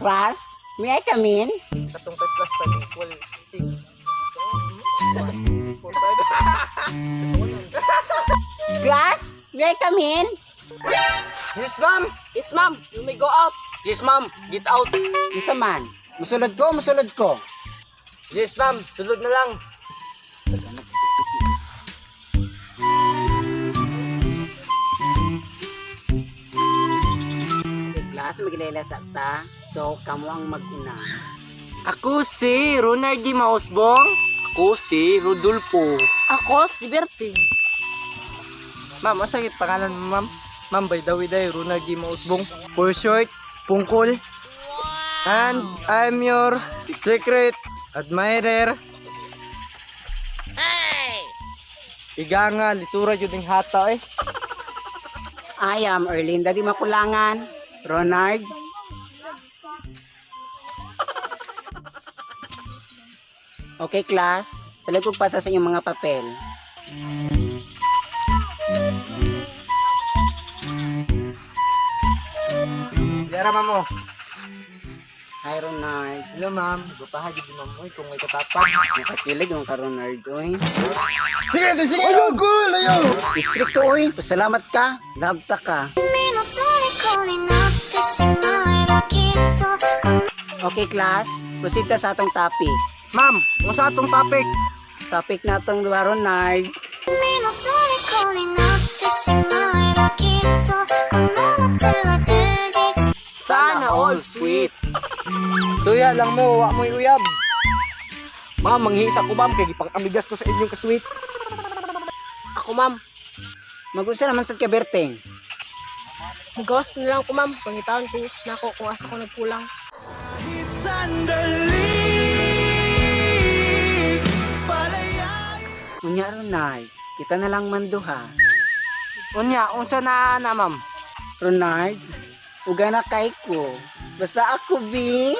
Class, may I come in? Katong 5 plus 5 equal 6. Class, may I come in? Yes, ma'am. Yes, ma'am. You may go out. Yes, ma'am. Get out. Isa man. Musulod ko. Yes, ma'am. Sulod na lang. Okay, class, magilala sa ta. So, kamo ang mag-una. Ako si Ronald D. Mausbong. Ako si Rodolfo. Ako, si Berting. Ma'am, ano sa pangalan mo, ma'am? Ma'am, by the way, Ronald D. Mausbong. For short, Pungkol. And I'm your secret admirer. Iga nga, lisura yun yung hata eh. I am Erlinda Di Makulangan. Ronald. Okay, class. Palag ko pasa sa inyong mga papel. Yara, ma'am, oh. Hi, Ronald. Hello, ma'am. Gupahagi di ma'am, oy, kung may katapang. Nakakilig yung ka, Ronald. Oy. Sige! Ayaw ko! Ayaw! Distrito, oy. Pasalamat ka. Labta ka. Okay, class. Proceed ta sa atong topic. Ma'am, kung sa atong topic, Topic na itong diba, Ronald? Sana all sweet. suya lang mo, wa mo uyab. Ma'am, manghisa ko, ma'am, kaya gipang amigas ko sa inyong kasweet. Ako, ma'am. Mag-unsa naman sa kaberteng. Magawas na lang ko, ma'am. Pangitawan ko na ako kung asa ko nagkulang. Unya, Ronald. Kita na lang manduha. Unya, unsa na ma'am? Ronald, uga na kay ko. Basta ako, bi.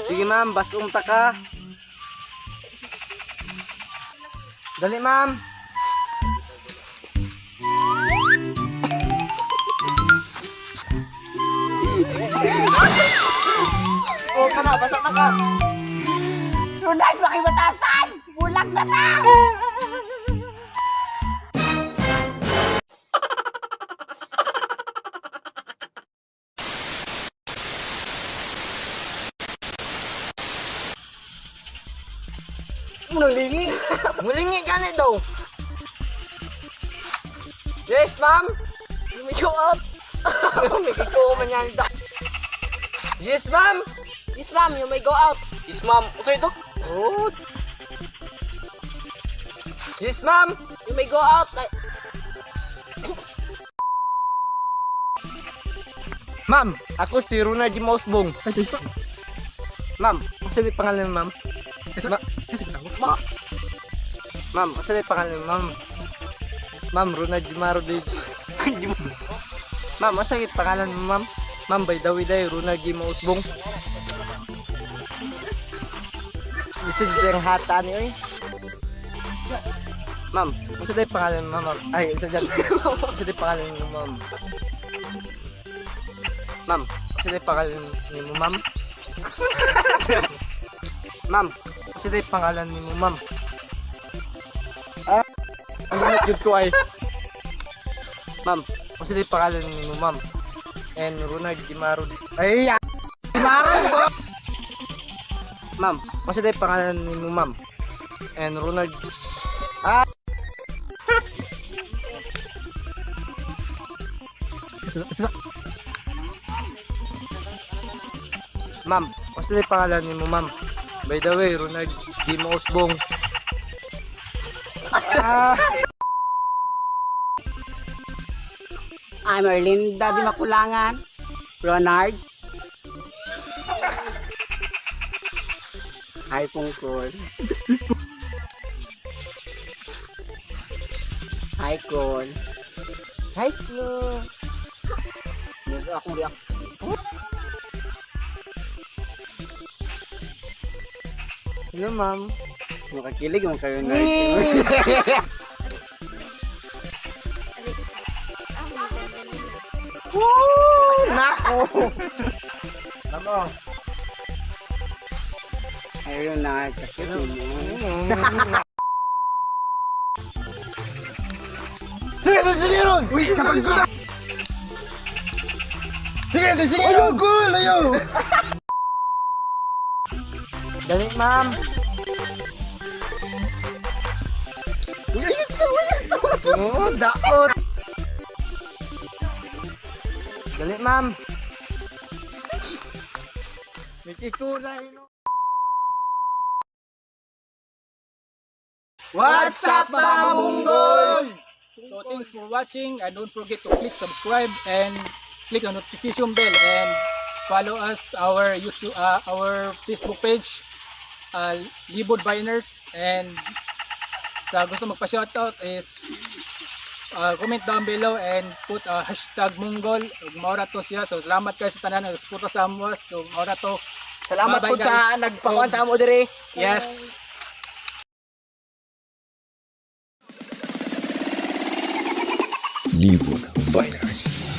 Sige, ma'am, basong ta ka. Dali, ma'am. Oh, kana, basa na ka. Ronald, makibatasan! Bulag na ta! Mulingi. Mulingi ganit daw. Yes, ma'am. You may go out. May ko man yan daw. Yes, ma'am. Yes, ma'am. You may go out. Yes, ma'am. Unsa ito? Oh. Yes, ma'am. You may go out. Ma'am, ako si Ronald Di Mausbong. Ma'am, ano sa pangalan mo, ma'am? Ma'am, ano sa pangalan mo, ma'am? Ma'am, Ronald Di Marudid. Ma'am, ano sa pangalan mo, ma'am? Ma'am, by the way, Ronald Di Mausbong. Isod yung hata niyo eh. Ma'am, ano sa pangalan mo, ma'am? Ay, isa dyan. Ano sa pangalan mo, ma'am? Ma'am, ano sa pangalan mo, ma'am? Ma'am, ano sa pangalan mo, ma'am? Ah, ang limit ko ay. Ma'am, ano sa pangalan mo, ma'am? And Ronald Di Marudid. Ay, Di Marudid! Ma'am, ano sa pangalan mo, ma'am? And Ronald... Ah! Ma'am, ano sa pangalan mo, ma'am? By the way, Ronald Di Mausbong. Ah! I'm Erlinda Di Makulangan. Ronald. Hi, Pungkol. Hi, Col. Hi, Flo. Sino akong riyak? Hello, ma'am. Nakakilig mo kayo na. Nako. Mamo. Ayun na kasi mo. Sige ron. Uy, kapag sila. Sige. Ayaw, cool, ayaw. Dali, ma'am. Uy, ayos. Oh, daot. Dali, ma'am. May kikulay, no? What's up, mga munggol? So thanks for watching and don't forget to click subscribe and click the notification bell and follow us our YouTube our Facebook page Libod Biners, and sa gusto magpa-shoutout is comment down below and put hashtag Munggol ug maura to siya. So salamat kayo sa tanan nga suporta sa amo. So maura to. Salamat Bye-bye, po sa guys. nagpakuan sa amo dire. Yes. Libur Virus.